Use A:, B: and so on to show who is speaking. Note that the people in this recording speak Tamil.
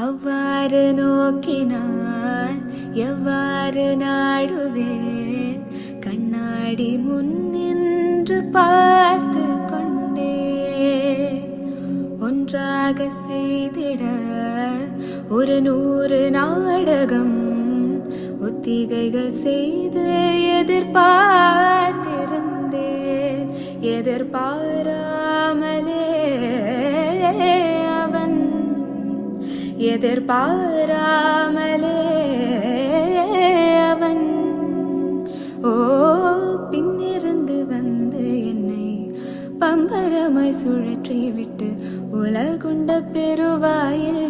A: அவ்வாறு நோக்கினால் எவ்வாறு நாடுவேன்? கண்ணாடி முன்னின்று பார்த்து கொண்டேன். ஒன்றாக செய்திட 100 நாடகம் ஒத்திகைகள் செய்து எதிர்பார்த்திருந்தேன். எதிர்பாராமலே அவன் பின்னிருந்து வந்து என்னை பம்பரமாய் சுழற்றி விட்டு உலகுண்ட பெருவாயில்